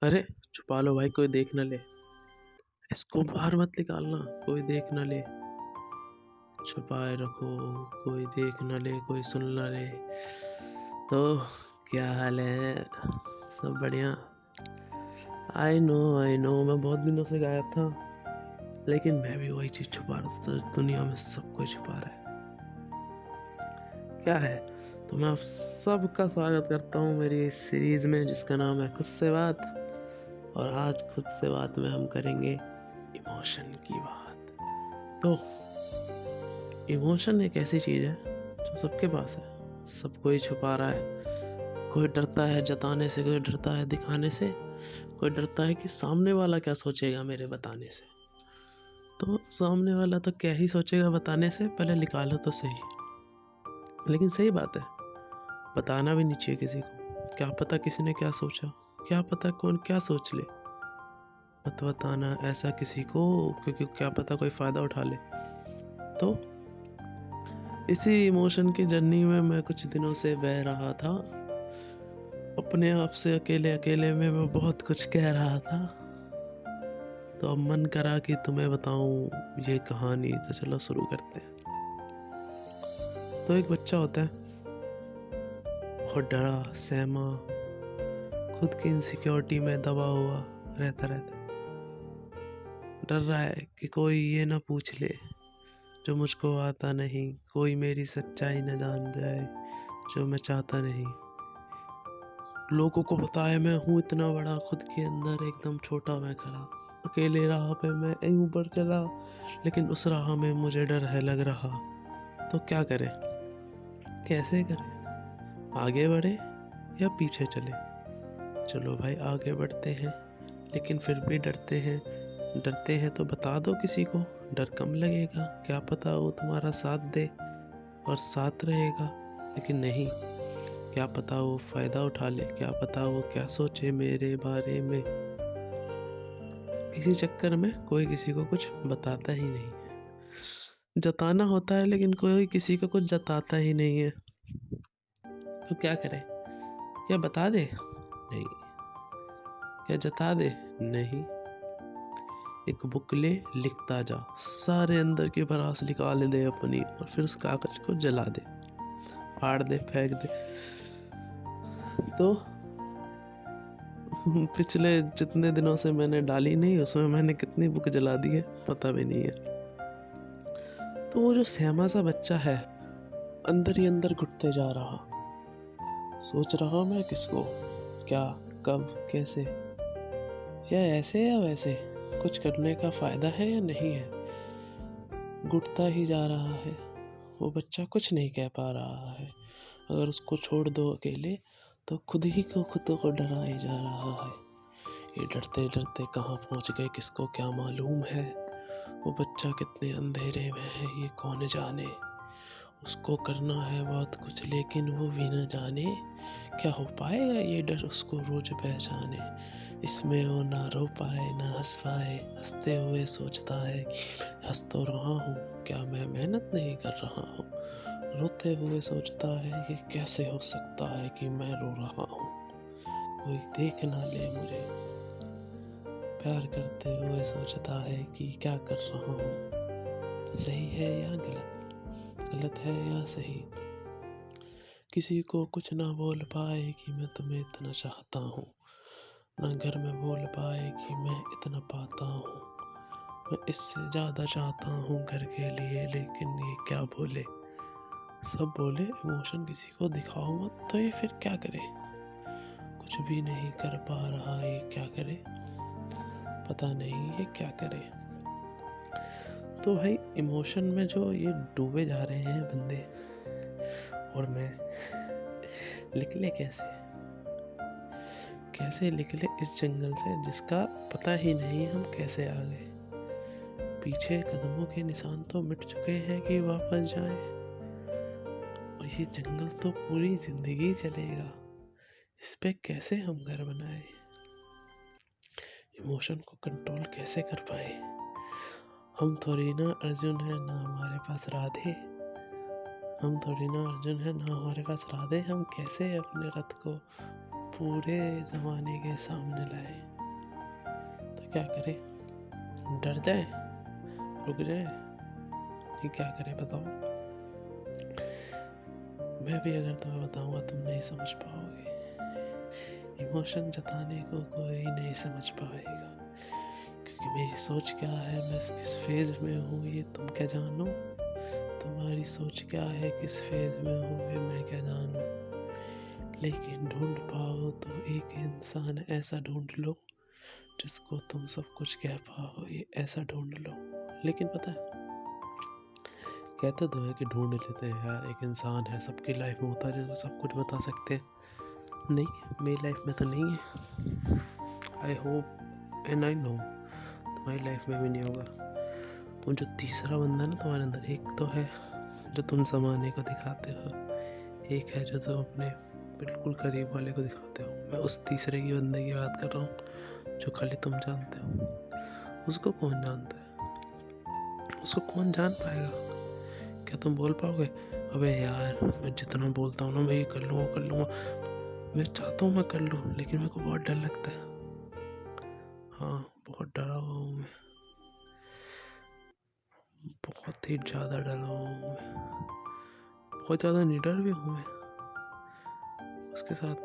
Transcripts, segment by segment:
अरे छुपा लो भाई, कोई देख न ले। इसको बाहर मत निकालना, कोई देख न ले। छुपाए रखो, कोई देख न ले, कोई सुन न ले। तो क्या हाल है? सब बढ़िया? आई नो मैं बहुत दिनों से गायब था, लेकिन मैं भी वही चीज़ छुपा रहा था। तो दुनिया में सब कोई छुपा रहा है। क्या है? तो मैं आप सबका स्वागत करता हूँ मेरी इस सीरीज़ में, जिसका नाम है खुद से बात। और आज खुद से बात में हम करेंगे इमोशन की बात। तो इमोशन एक ऐसी चीज़ है जो सबके पास है, सब कोई छुपा रहा है। कोई डरता है जताने से, कोई डरता है दिखाने से, कोई डरता है कि सामने वाला क्या सोचेगा मेरे बताने से। तो सामने वाला तो क्या ही सोचेगा बताने से, पहले निकालो तो सही। लेकिन सही बात है, बताना भी नहीं चाहिए किसी को। क्या पता किसी ने क्या सोचा, क्या पता कौन क्या सोच ले। मत बताना ऐसा किसी को, क्योंकि क्या पता कोई फ़ायदा उठा ले। तो इसी इमोशन की जर्नी में मैं कुछ दिनों से बह रहा था। अपने आप से अकेले अकेले में मैं बहुत कुछ कह रहा था। तो अब मन करा कि तुम्हें बताऊं ये कहानी। तो चलो शुरू करते हैं। तो एक बच्चा होता है, बहुत डरा सहमा, खुद की इनसिक्योरिटी में दबा हुआ रहता डर रहा है कि कोई ये ना पूछ ले जो मुझको आता नहीं, कोई मेरी सच्चाई न जान जाए जो मैं चाहता नहीं। लोगों को बताया मैं हूँ इतना बड़ा, खुद के अंदर एकदम छोटा मैं खड़ा। अकेले राह पे मैं यूं पर चला, लेकिन उस राह में मुझे डर है लग रहा। तो क्या करें, कैसे करें? आगे बढ़े या पीछे चले? चलो भाई आगे बढ़ते हैं, लेकिन फिर भी डरते हैं। डरते हैं तो बता दो किसी को, डर कम लगेगा। क्या पता वो तुम्हारा साथ दे और साथ रहेगा। लेकिन नहीं, क्या पता वो फ़ायदा उठा ले, क्या पता वो क्या सोचे मेरे बारे में। इसी चक्कर में कोई किसी को कुछ बताता ही नहीं है। जताना होता है लेकिन कोई किसी को कुछ जताता ही नहीं है। तो क्या करें? क्या बता दे? नहीं। क्या जता दे? नहीं। एक बुक ले, लिखता जा, सारे अंदर की भड़ास निकाल दे अपनी, और फिर उस कागज को जला दे, फाड़ दे, फेंक दे। तो पिछले जितने दिनों से मैंने डाली नहीं, उसमें मैंने कितनी बुक जला दी है पता भी नहीं है। तो वो जो सहमा सा बच्चा है, अंदर ही अंदर घुटते जा रहा, सोच रहा मैं किसको, क्या, कब, कैसे, या ऐसे या वैसे, कुछ करने का फ़ायदा है या नहीं है। घुटता ही जा रहा है। वो बच्चा कुछ नहीं कह पा रहा है। अगर उसको छोड़ दो अकेले तो खुद को डरा ही जा रहा है। ये डरते डरते कहाँ पहुँच गए किसको क्या मालूम है। वो बच्चा कितने अंधेरे में है ये कौन जाने। उसको करना है बहुत कुछ लेकिन वो भी न जाने, क्या हो पाएगा ये डर उसको रोज पहचाने। इसमें वो ना रो पाए ना हंस पाए, हंसते हुए सोचता है कि हंस तो रहा हूँ, क्या मैं मेहनत नहीं कर रहा हूँ। रोते हुए सोचता है कि कैसे हो सकता है कि मैं रो रहा हूँ, कोई देख ना ले मुझे। प्यार करते हुए सोचता है कि क्या कर रहा हूँ, सही है या गलत, गलत है या सही। किसी को कुछ ना बोल पाए कि मैं तुम्हें इतना चाहता हूँ, ना घर में बोल पाए कि मैं इतना पाता हूँ। मैं इससे ज़्यादा चाहता हूँ घर के लिए, लेकिन ये क्या बोले। सब बोले इमोशन किसी को दिखाओ मत, तो ये फिर क्या करे। कुछ भी नहीं कर पा रहा, ये क्या करे, पता नहीं ये क्या करे। तो भाई इमोशन में जो ये डूबे जा रहे हैं बंदे, और मैं निकले कैसे निकले इस जंगल से जिसका पता ही नहीं हम कैसे आ गए। पीछे कदमों के निशान तो मिट चुके हैं कि वापस जाएं, और ये जंगल तो पूरी जिंदगी चलेगा। इस पे कैसे हम घर बनाए, इमोशन को कंट्रोल कैसे कर पाए। हम थोड़ी ना अर्जुन है ना हमारे पास राधे, हम थोड़ी ना अर्जुन है ना हमारे पास राधे। हम कैसे अपने रथ को पूरे ज़माने के सामने लाए तो क्या करे? डर जाए? रुक जाए? ये क्या करे बताओ? मैं भी अगर तुम्हें बताऊंगा तुम नहीं समझ पाओगे। इमोशन जताने को कोई नहीं समझ पाएगा, क्योंकि मेरी सोच क्या है, मैं किस फेज में हूँ ये तुम क्या जानो। तुम्हारी सोच क्या है, किस फेज में हूँ ये मैं क्या जानूँ। लेकिन ढूंढ पाओ तो एक इंसान ऐसा ढूंढ लो जिसको तुम सब कुछ कह पाओ, ये ऐसा ढूंढ लो। लेकिन पता है, कहते तो है कि ढूंढ लेते हैं यार, एक इंसान है सबकी लाइफ में होता है जिसको सब कुछ बता सकते हैं। नहीं, मेरी लाइफ में तो नहीं है। I hope and I know तुम्हारी लाइफ में भी नहीं होगा। वो जो तीसरा बंदा है ना तुम्हारे अंदर, एक तो है जो तुम ज़माने को दिखाते हो, एक है जो तुम अपने बिल्कुल करीब वाले को दिखाते हो। मैं उस तीसरे की बंदे की बात कर रहा हूँ जो खाली तुम जानते हो। उसको कौन जानता है? उसको कौन जान पाएगा? क्या तुम बोल पाओगे अबे यार मैं जितना बोलता हूँ ना मैं ये कर लूँगा कर लूँगा, मैं चाहता हूँ मैं कर लूँ लेकिन मेरे को बहुत डर लगता है। हाँ, बहुत डरा हुआ हूँ मैं, बहुत ही ज़्यादा डरा हुआ हूँ मैं, बहुत ज़्यादा निडर भी हूँ मैं। उसके साथ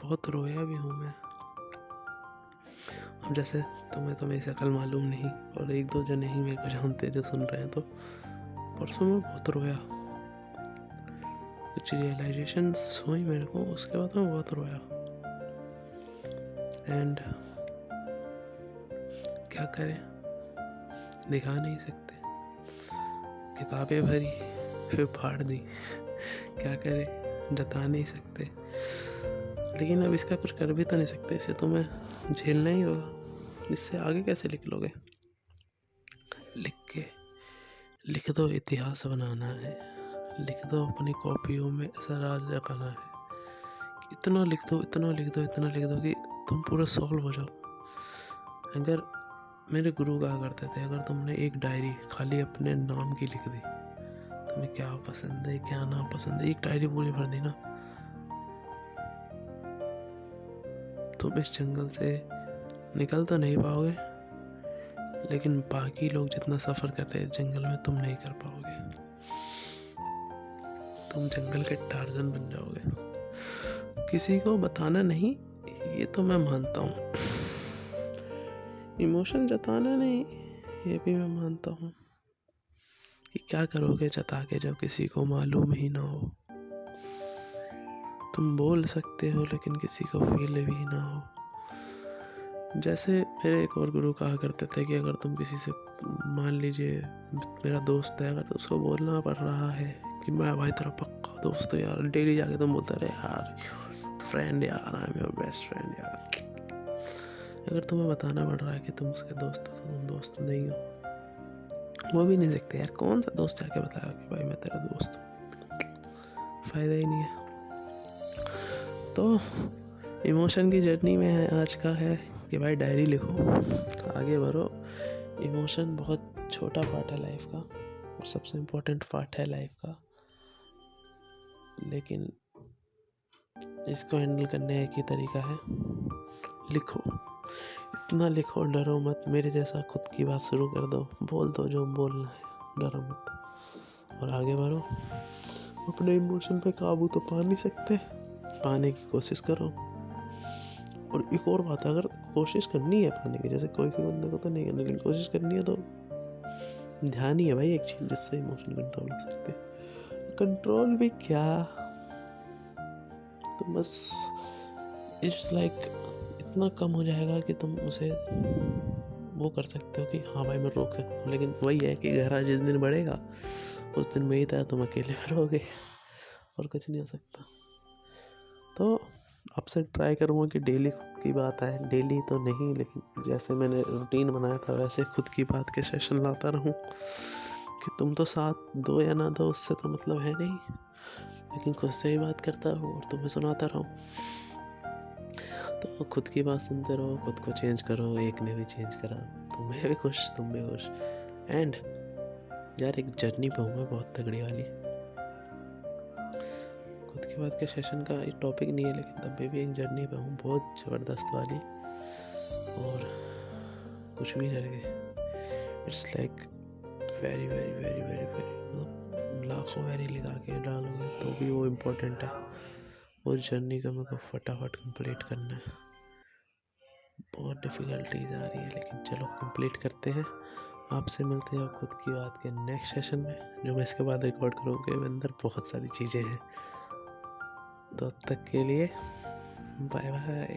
बहुत रोया भी हूँ मैं। अब जैसे तुम्हें तो मेरी शक्ल मालूम नहीं और एक दो जने ही मेरे को जानते जो सुन रहे हैं, तो परसों मैं बहुत रोया। कुछ रियलाइजेशंस हुई मेरे को, उसके बाद मैं बहुत रोया। एंड क्या करें, दिखा नहीं सकते। किताबें भरी फिर फाड़ दी, क्या करें, जता नहीं सकते। लेकिन अब इसका कुछ कर भी तो नहीं सकते, इसे तुम्हें झेलना ही होगा। इससे आगे कैसे लिख लोगे? लिख दो, इतिहास बनाना है। लिख दो, अपनी कॉपियों में ऐसा राज लगाना है कि इतना लिख दो, इतना लिख दो, इतना लिख दो कि तुम पूरा सॉल्व हो जाओ। अगर मेरे गुरु कहा करते थे, अगर तुमने एक डायरी खाली अपने नाम की लिख दी, तुम्हें क्या पसंद है क्या ना पसंद है, एक डायरी पूरी भर दी ना, तुम इस जंगल से निकल तो नहीं पाओगे, लेकिन बाकी लोग जितना सफ़र कर रहे हैं जंगल में तुम नहीं कर पाओगे। तुम जंगल के टार्जन बन जाओगे। किसी को बताना नहीं, ये तो मैं मानता हूँ। इमोशन जताना नहीं, ये भी मैं मानता हूँ। कि क्या करोगे जता के जब किसी को मालूम ही ना हो। तुम बोल सकते हो लेकिन किसी को फील भी ना हो। जैसे मेरे एक और गुरु कहा करते थे कि अगर तुम किसी से, मान लीजिए मेरा दोस्त है, अगर उसको बोलना पड़ रहा है कि मैं भाई तेरा पक्का दोस्त हूँ यार, डेली जाके तुम बोलते रहे यार फ्रेंड यार, I am your best friend यार। अगर तुम्हें बताना पड़ रहा है कि तुम उसके दोस्त हो तो तुम दोस्त नहीं हो। वो भी नहीं सकते यार, कौन सा दोस्त जाके बताएगा कि भाई मैं तेरा दोस्त हूँ, फ़ायदा ही नहीं है। तो इमोशन की जर्नी में आज का है कि भाई डायरी लिखो, आगे बढ़ो। इमोशन बहुत छोटा पार्ट है लाइफ का और सबसे इम्पोर्टेंट पार्ट है लाइफ का, लेकिन इसको हैंडल करने एक ही तरीका है, लिखो। इतना लिखो, डरो मत। मेरे जैसा खुद की बात शुरू कर दो, बोल दो जो बोलना है, डरो मत और आगे बढ़ो। अपने इमोशन पे काबू तो पा नहीं सकते, पाने की कोशिश करो। और एक और बात है, अगर कोशिश करनी है पाने की, जैसे कोई सी बंदे को तो नहीं करनी, लेकिन कोशिश करनी है तो ध्यान ही है भाई एक चीज़ जिससे इमोशन कंट्रोल कर सकते हैं। कंट्रोल भी क्या, तो बस इट्स लाइक इतना कम हो जाएगा कि तुम उसे वो कर सकते हो कि हाँ भाई मैं रोक सकता हूँ। लेकिन वही है कि घरा जिस दिन बढ़ेगा उस दिन में ही था तुम अकेले रहोगे और कुछ नहीं हो सकता। तो आपसे ट्राई करूँगा कि डेली खुद की बात आए, डेली तो नहीं लेकिन जैसे मैंने रूटीन बनाया था वैसे खुद की बात के सेशन लाता रहूँ कि तुम तो साथ दो या ना दो उससे तो मतलब है नहीं, लेकिन खुद से ही बात करता रहूँ और तुम्हें सुनाता रहूँ। तो खुद की बात सुनते रहो, खुद को चेंज करो। एक ने भी चेंज करा तो मैं भी खुश, तुम भी खुश। एंड यार एक जर्नी पे हूँ मैं बहुत तगड़ी वाली, खुद इसके बाद के सेशन का टॉपिक नहीं है, लेकिन तब भी एक जर्नी पे हूँ बहुत ज़बरदस्त वाली। और कुछ भी करके it's like very very very very very, मतलब लाखों वेरी लगा के डालोगे तो भी वो इम्पोर्टेंट है। उस जर्नी को मेरे को फटाफट कंप्लीट करना है। बहुत डिफ़िकल्टीज आ रही है, लेकिन चलो कंप्लीट करते हैं। आपसे मिलते हैं खुद की बात के नेक्स्ट सेशन में, जो मैं इसके बाद रिकॉर्ड करूँगा। अंदर बहुत सारी चीज़ें हैं, तो तब तक के लिए बाय बाय।